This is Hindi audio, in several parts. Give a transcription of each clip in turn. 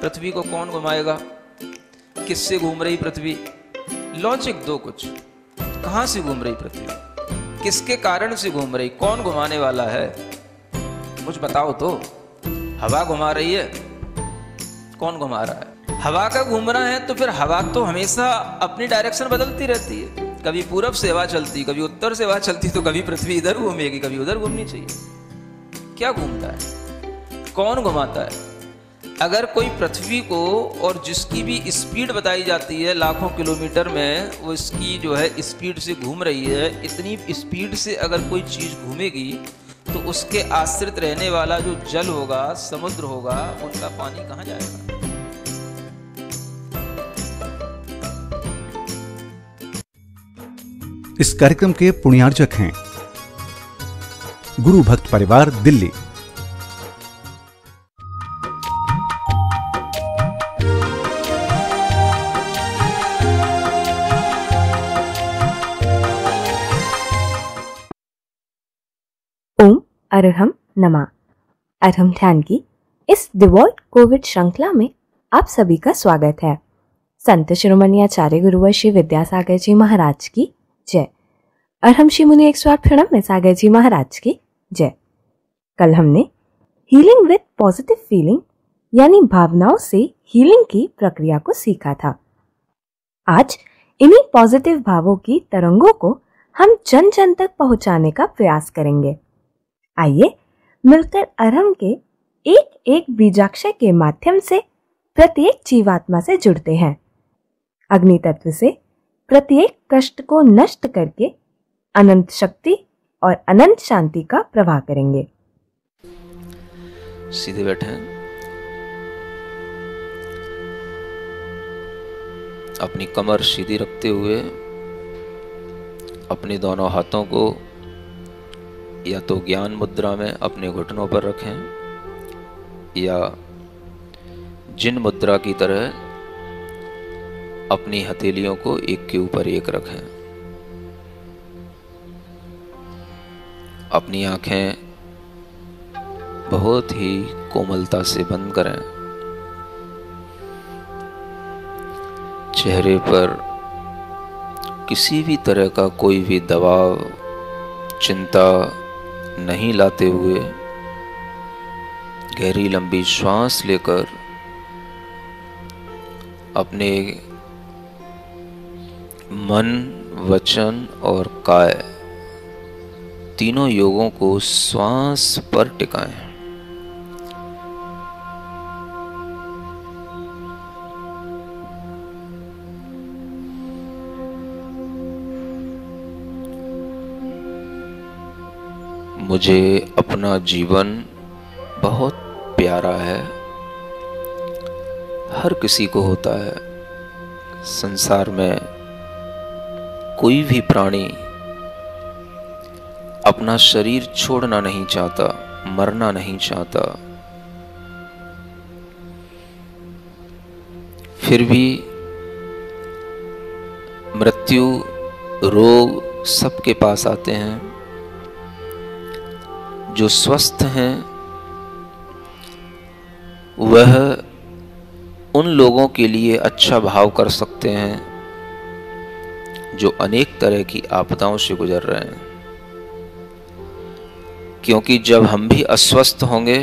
पृथ्वी को कौन घुमाएगा, किससे घूम रही पृथ्वी, लॉजिक दो कुछ। कहां से घूम रही पृथ्वी, किसके कारण से घूम रही, कौन घुमाने वाला है, कुछ बताओ तो। हवा घुमा रही है, कौन घुमा रहा है, हवा का घूमना है तो फिर हवा तो हमेशा अपनी डायरेक्शन बदलती रहती है। कभी पूरब से हवा चलती, कभी उत्तर से हवा चलती, तो कभी पृथ्वी इधर घूमेगी, कभी उधर घूमनी चाहिए। क्या घूमता है, कौन घुमाता है? अगर कोई पृथ्वी को, और जिसकी भी स्पीड बताई जाती है लाखों किलोमीटर में, वो इसकी जो है स्पीड से घूम रही है, इतनी स्पीड से अगर कोई चीज़ घूमेगी तो उसके आश्रित रहने वाला जो जल होगा, समुद्र होगा, उनका पानी कहाँ जाएगा? इस कार्यक्रम के पुण्यार्जक हैं गुरु भक्त परिवार, दिल्ली। ओम अरहम नमा। अरहम ध्यान की इस डिवॉल्ट कोविड श्रृंखला में आप सभी का स्वागत है। संत शिरोमणि आचार्य गुरुवर श्री विद्यासागर जी महाराज की जय। अरहम श्री मुनि 108 प्रणव में सागर जी महाराज की जय। कल हमने हीलिंग विद पॉजिटिव फीलिंग यानी भावनाओं से हीलिंग की प्रक्रिया को सीखा था। आज इन्हीं पॉजिटिव भावों की तरंगों को हम जन जन तक पहुंचाने का प्रयास करेंगे। आइए मिलकर अरहम के एक एक बीजाक्षर के माध्यम से प्रत्येक जीवात्मा से जुड़ते हैं। अग्नि तत्व से प्रत्येक कष्ट को नष्ट करके अनंत शक्ति और अनंत शांति का प्रवाह करेंगे। सीधे बैठे हैं, अपनी कमर सीधी रखते हुए अपने दोनों हाथों को या तो ज्ञान मुद्रा में अपने घुटनों पर रखें, या जिन मुद्रा की तरह अपनी हथेलियों को एक के ऊपर एक रखें। अपनी आंखें बहुत ही कोमलता से बंद करें। चेहरे पर किसी भी तरह का कोई भी दबाव, चिंता नहीं लाते हुए गहरी लंबी श्वास लेकर अपने मन, वचन और काय तीनों योगों को श्वास पर टिकाएं। मुझे अपना जीवन बहुत प्यारा है। हर किसी को होता है। संसार में कोई भी प्राणी अपना शरीर छोड़ना नहीं चाहता, मरना नहीं चाहता। फिर भी मृत्यु, रोग सबके पास आते हैं। जो स्वस्थ हैं वह उन लोगों के लिए अच्छा भाव कर सकते हैं जो अनेक तरह की आपदाओं से गुजर रहे हैं। क्योंकि जब हम भी अस्वस्थ होंगे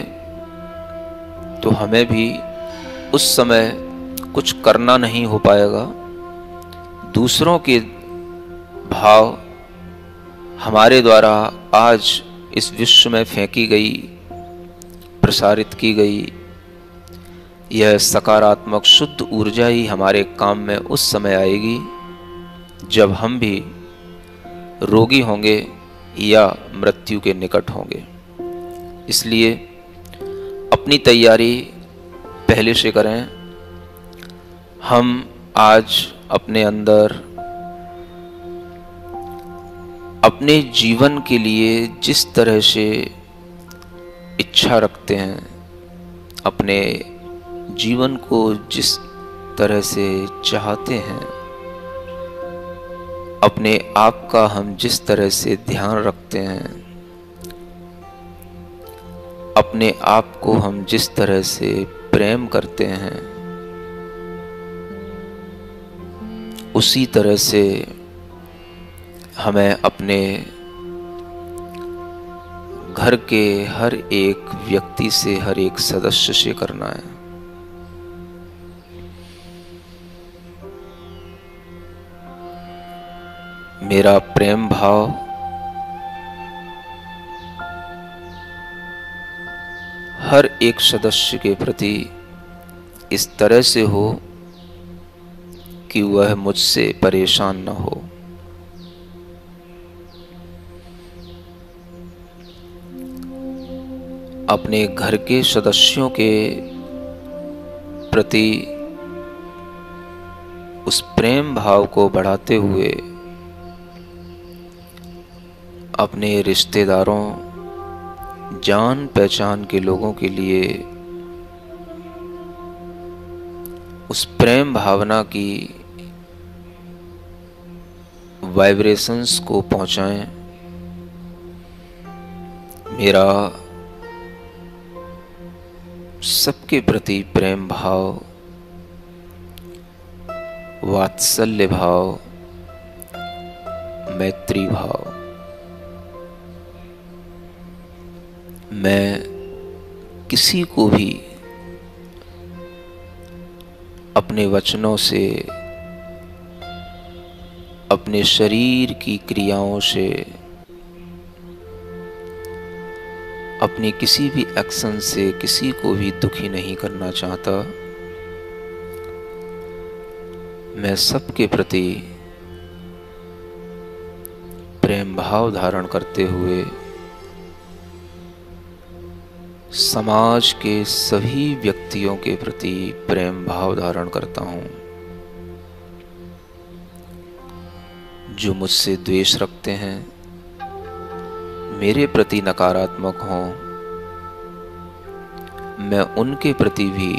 तो हमें भी उस समय कुछ करना नहीं हो पाएगा। दूसरों के भाव हमारे द्वारा आज इस विश्व में फेंकी गई, प्रसारित की गई यह सकारात्मक शुद्ध ऊर्जा ही हमारे काम में उस समय आएगी जब हम भी रोगी होंगे या मृत्यु के निकट होंगे। इसलिए अपनी तैयारी पहले से करें। हम आज अपने अंदर अपने जीवन के लिए जिस तरह से इच्छा रखते हैं, अपने जीवन को जिस तरह से चाहते हैं, अपने आप का हम जिस तरह से ध्यान रखते हैं, अपने आप को हम जिस तरह से प्रेम करते हैं, उसी तरह से हमें अपने घर के हर एक व्यक्ति से, हर एक सदस्य से करना है। मेरा प्रेम भाव हर एक सदस्य के प्रति इस तरह से हो कि वह मुझसे परेशान न हो। अपने घर के सदस्यों के प्रति उस प्रेम भाव को बढ़ाते हुए अपने रिश्तेदारों, जान पहचान के लोगों के लिए उस प्रेम भावना की वाइब्रेशंस को पहुंचाएं। मेरा सबके प्रति प्रेम भाव, वात्सल्य भाव, मैत्री भाव, मैं किसी को भी अपने वचनों से, अपने शरीर की क्रियाओं से, अपनी किसी भी एक्शन से किसी को भी दुखी नहीं करना चाहता। मैं सबके प्रति प्रेम भाव धारण करते हुए समाज के सभी व्यक्तियों के प्रति प्रेम भाव धारण करता हूँ। जो मुझसे द्वेष रखते हैं, मेरे प्रति नकारात्मक हों, मैं उनके प्रति भी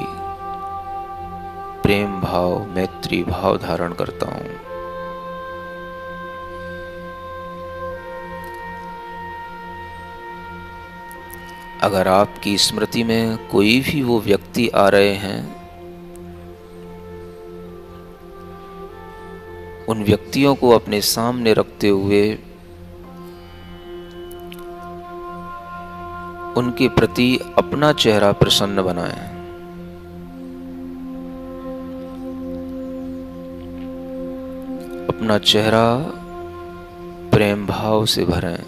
प्रेम भाव, मैत्री भाव धारण करता हूँ। अगर आपकी स्मृति में कोई भी वो व्यक्ति आ रहे हैं, उन व्यक्तियों को अपने सामने रखते हुए उनके प्रति अपना चेहरा प्रसन्न बनाएं। अपना चेहरा प्रेम भाव से भरें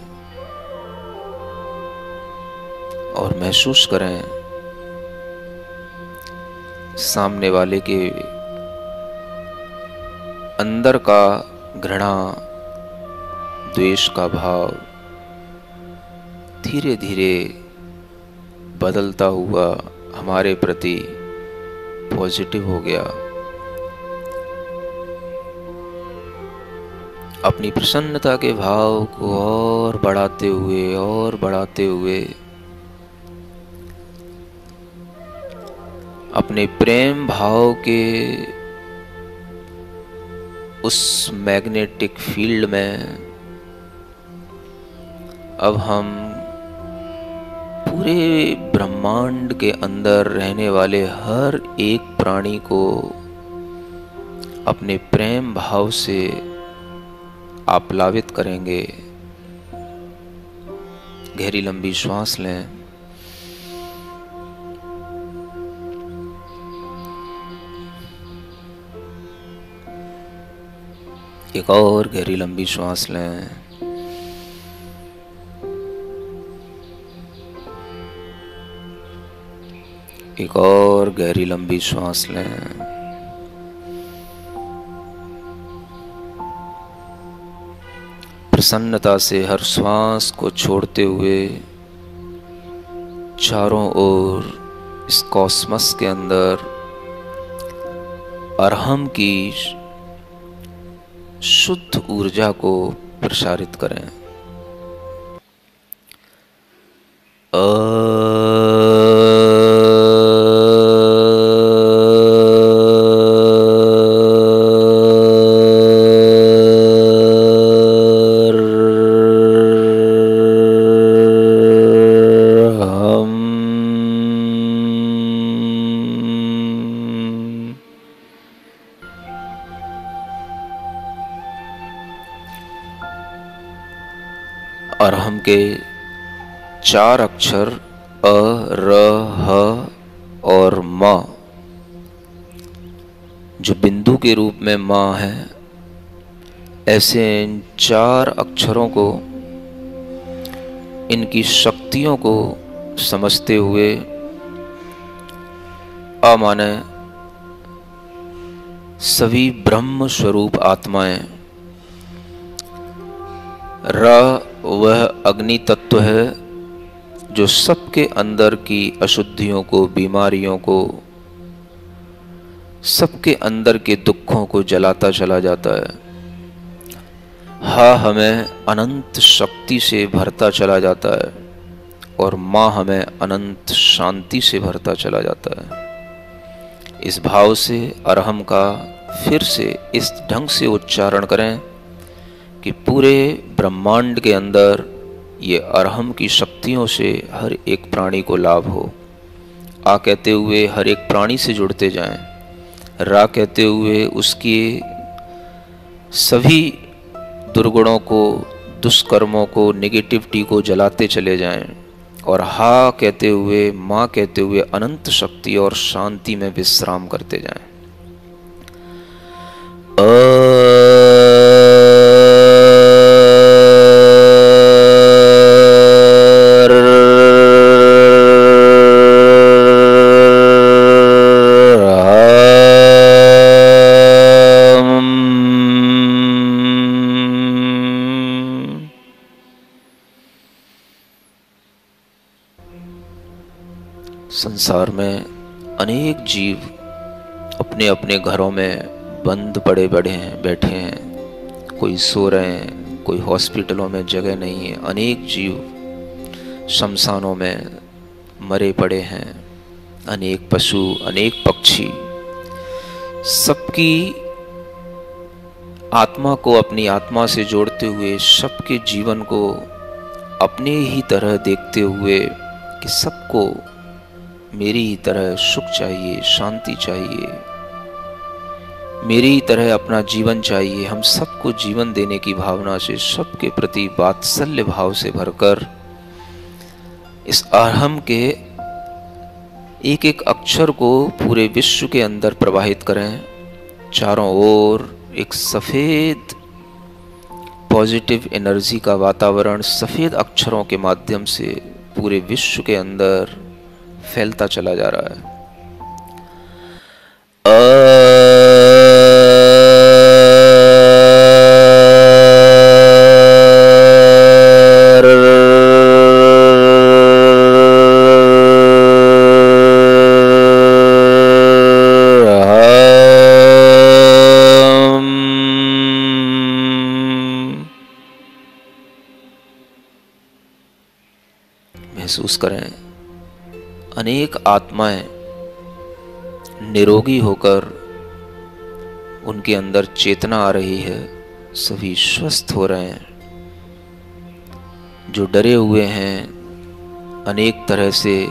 और महसूस करें सामने वाले के अंदर का घृणा, द्वेष का भाव धीरे धीरे बदलता हुआ हमारे प्रति पॉजिटिव हो गया। अपनी प्रसन्नता के भाव को और बढ़ाते हुए अपने प्रेम भाव के उस मैग्नेटिक फील्ड में अब हम पूरे ब्रह्मांड के अंदर रहने वाले हर एक प्राणी को अपने प्रेम भाव से आप्लावित करेंगे। गहरी लंबी श्वास लें। एक और गहरी लंबी श्वास लें। एक और गहरी लंबी श्वास लें। प्रसन्नता से हर श्वास को छोड़ते हुए चारों ओर इस कॉस्मस के अंदर अरहम की शुद्ध ऊर्जा को प्रसारित करें। अरहम के 4 अक्षर अ, र, ह और म जो बिंदु के रूप में माँ है, ऐसे इन 4 अक्षरों को, इनकी शक्तियों को समझते हुए अ माने सभी ब्रह्म स्वरूप आत्माएं, र वह अग्नि तत्व है जो सबके अंदर की अशुद्धियों को, बीमारियों को, सबके अंदर के दुखों को जलाता चला जाता है। हा हमें अनंत शक्ति से भरता चला जाता है और माँ हमें अनंत शांति से भरता चला जाता है। इस भाव से अरहम का फिर से इस ढंग से उच्चारण करें कि पूरे ब्रह्मांड के अंदर ये अरहम की शक्तियों से हर एक प्राणी को लाभ हो। आ कहते हुए हर एक प्राणी से जुड़ते जाएं, रा कहते हुए उसके सभी दुर्गुणों को, दुष्कर्मों को, नेगेटिविटी को जलाते चले जाएं, और हा कहते हुए, माँ कहते हुए अनंत शक्ति और शांति में विश्राम करते जाएं। संसार में अनेक जीव अपने अपने घरों में बंद पड़े बैठे हैं। कोई सो रहे हैं, कोई हॉस्पिटलों में जगह नहीं है। अनेक जीव शमशानों में मरे पड़े हैं। अनेक पशु, अनेक पक्षी, सबकी आत्मा को अपनी आत्मा से जोड़ते हुए, सबके जीवन को अपने ही तरह देखते हुए कि सबको मेरी ही तरह सुख चाहिए, शांति चाहिए, मेरी ही तरह अपना जीवन चाहिए, हम सबको जीवन देने की भावना से, सबके प्रति वात्सल्य भाव से भरकर इस अरहम के एक एक अक्षर को पूरे विश्व के अंदर प्रवाहित करें। चारों ओर एक सफेद पॉजिटिव एनर्जी का वातावरण सफेद अक्षरों के माध्यम से पूरे विश्व के अंदर फैलता चला जा रहा है। महसूस करें अनेक आत्माएं निरोगी होकर उनके अंदर चेतना आ रही है, सभी स्वस्थ हो रहे हैं। जो डरे हुए हैं अनेक तरह से,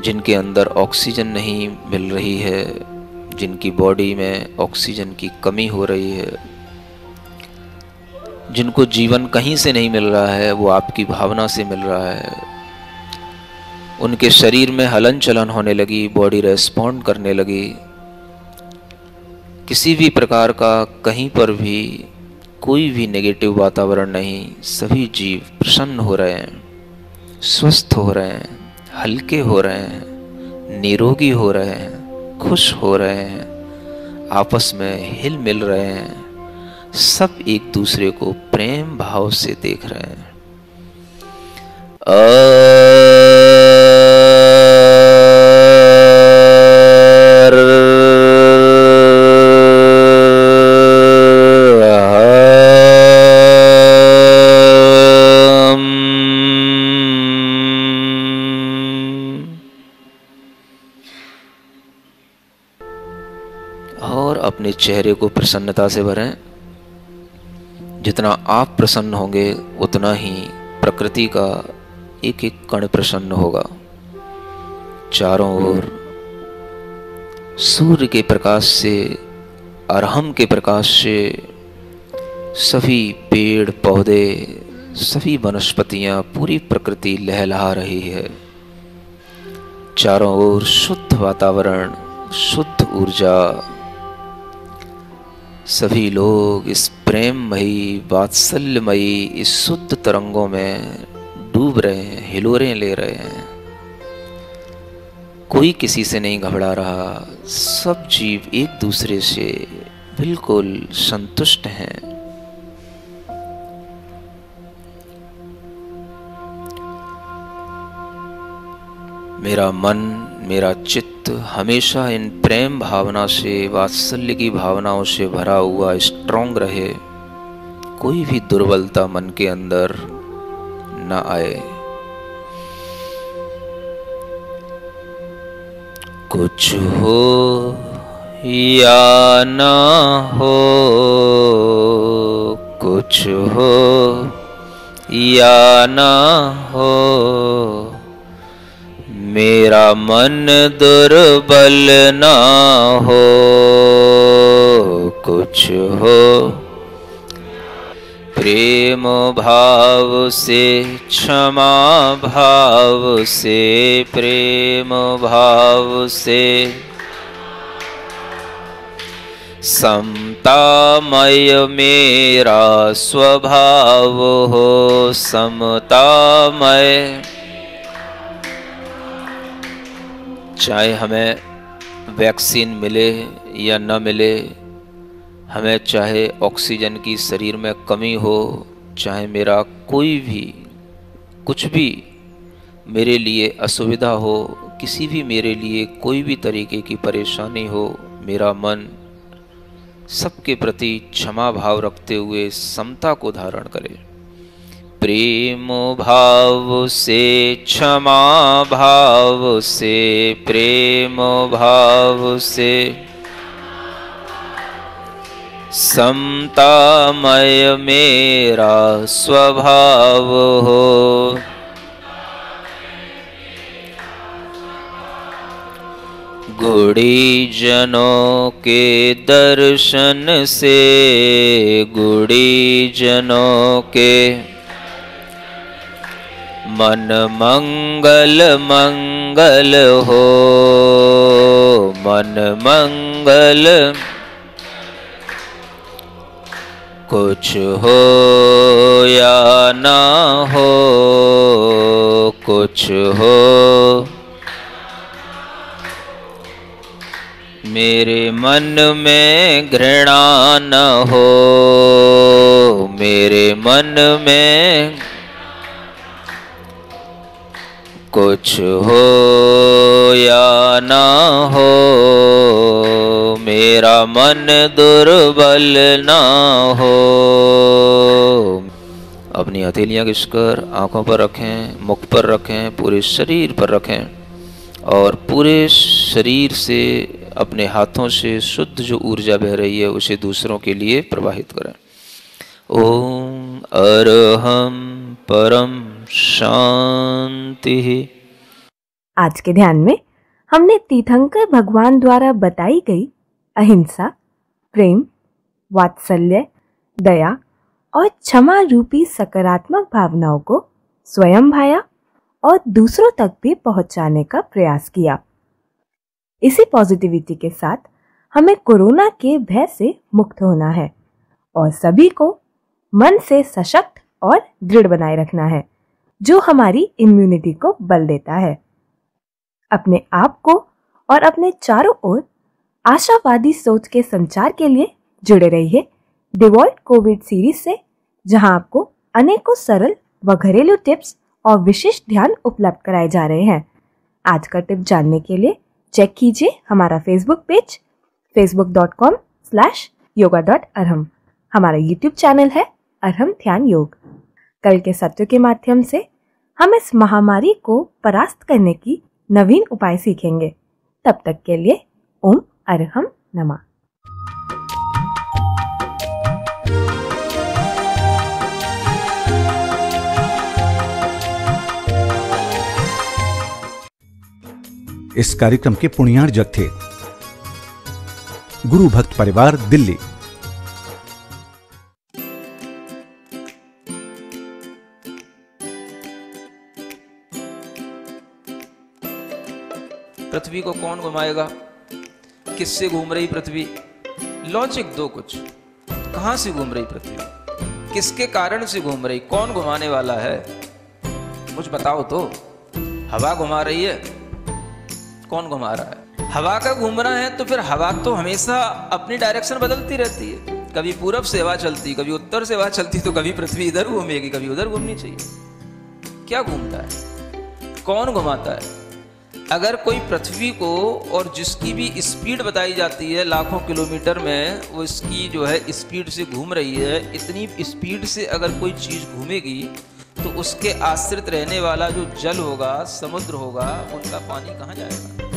जिनके अंदर ऑक्सीजन नहीं मिल रही है, जिनकी बॉडी में ऑक्सीजन की कमी हो रही है, जिनको जीवन कहीं से नहीं मिल रहा है, वो आपकी भावना से मिल रहा है। उनके शरीर में हलन चलन होने लगी, बॉडी रेस्पॉन्ड करने लगी। किसी भी प्रकार का कहीं पर भी कोई भी नेगेटिव वातावरण नहीं। सभी जीव प्रसन्न हो रहे हैं, स्वस्थ हो रहे हैं, हल्के हो रहे हैं, निरोगी हो रहे हैं, खुश हो रहे हैं, आपस में हिल मिल रहे हैं। सब एक दूसरे को प्रेम भाव से देख रहे हैं। और अपने चेहरे को प्रसन्नता से भरें। जितना आप प्रसन्न होंगे उतना ही प्रकृति का एक एक कण प्रसन्न होगा। चारों ओर सूर्य के प्रकाश से, अरहम के प्रकाश से सभी पेड़ पौधे, सभी वनस्पतियां, पूरी प्रकृति लहलहा रही है। चारों ओर शुद्ध वातावरण, शुद्ध ऊर्जा। सभी लोग इस प्रेममयी, वात्सल्यमयी, इस शुद्ध तरंगों में डूब रहे हैं, हिलोरें ले रहे हैं। कोई किसी से नहीं घबरा रहा। सब जीव एक दूसरे से बिल्कुल संतुष्ट हैं। मेरा मन, मेरा चित्त हमेशा इन प्रेम भावना से, वात्सल्य की भावनाओं से भरा हुआ स्ट्रॉन्ग रहे। कोई भी दुर्बलता मन के अंदर न आए। कुछ हो या ना हो, कुछ हो या ना हो, मेरा मन दुर्बल ना हो। कुछ हो प्रेम भाव से, क्षमा भाव से, प्रेम भाव से, समतामय मेरा स्वभाव हो, समतामय। चाहे हमें वैक्सीन मिले या न मिले, हमें चाहे ऑक्सीजन की शरीर में कमी हो, चाहे मेरा कोई भी कुछ भी मेरे लिए असुविधा हो, किसी भी मेरे लिए कोई भी तरीके की परेशानी हो, मेरा मन सबके प्रति क्षमा भाव रखते हुए समता को धारण करे। प्रेम भाव से, क्षमा भाव से, प्रेम भाव से, समतामय मेरा स्वभाव हो। गुणीजनों के दर्शन से, गुणीजनों के मन मंगल मंगल हो, मन मंगल। कुछ हो या ना हो, कुछ हो, मेरे मन में घृणा न हो, मेरे मन में। कुछ हो या ना हो, मेरा मन दुर्बल ना हो। अपनी हथेलियां घिसकर आंखों पर रखें, मुख पर रखें, पूरे शरीर पर रखें और पूरे शरीर से, अपने हाथों से शुद्ध जो ऊर्जा बह रही है उसे दूसरों के लिए प्रवाहित करें। ओम अरहम परम शांति। आज के ध्यान में हमने तीर्थंकर भगवान द्वारा बताई गई अहिंसा, प्रेम, वात्सल्य, दया और क्षमा रूपी सकारात्मक भावनाओं को स्वयं भाया और दूसरों तक भी पहुंचाने का प्रयास किया। इसी पॉजिटिविटी के साथ हमें कोरोना के भय से मुक्त होना है और सभी को मन से सशक्त और दृढ़ बनाए रखना है, जो हमारी इम्यूनिटी को बल देता है। अपने आप को और अपने चारों ओर आशावादी सोच के संचार के लिए जुड़े रहिए डिवॉइड कोविड सीरीज से, जहां आपको अनेकों सरल व घरेलू टिप्स और विशिष्ट ध्यान उपलब्ध कराए जा रहे हैं। आज का टिप जानने के लिए चेक कीजिए हमारा फेसबुक पेज facebook.com/yoga.arham। हमारा यूट्यूब चैनल है अरहम ध्यान योग। कल के सत्य के माध्यम से हम इस महामारी को परास्त करने की नवीन उपाय सीखेंगे। तब तक के लिए ओम अरहम नमः। इस कार्यक्रम के पुण्यार्जक थे गुरु भक्त परिवार, दिल्ली। पृथ्वी को कौन घुमाएगा? किससे घूम रही पृथ्वी? लॉजिक दो कुछ। कहां से घूम रही पृथ्वी? किसके कारण से घूम रही? कौन घुमाने वाला है? कुछ बताओ तो। हवा घुमा रही है? कौन घुमा रहा है? हवा का घूमना है तो फिर हवा तो हमेशा अपनी डायरेक्शन बदलती रहती है। कभी पूरब से हवा चलती, कभी उत्तर से हवा चलती, तो कभी पृथ्वी इधर घूमेगी, कभी उधर घूमनी चाहिए। क्या घूमता है? कौन घुमाता है? अगर कोई पृथ्वी को, और जिसकी भी स्पीड बताई जाती है लाखों किलोमीटर में, वो इसकी जो है स्पीड से घूम रही है, इतनी स्पीड से अगर कोई चीज़ घूमेगी तो उसके आश्रित रहने वाला जो जल होगा, समुद्र होगा, उनका पानी कहाँ जाएगा?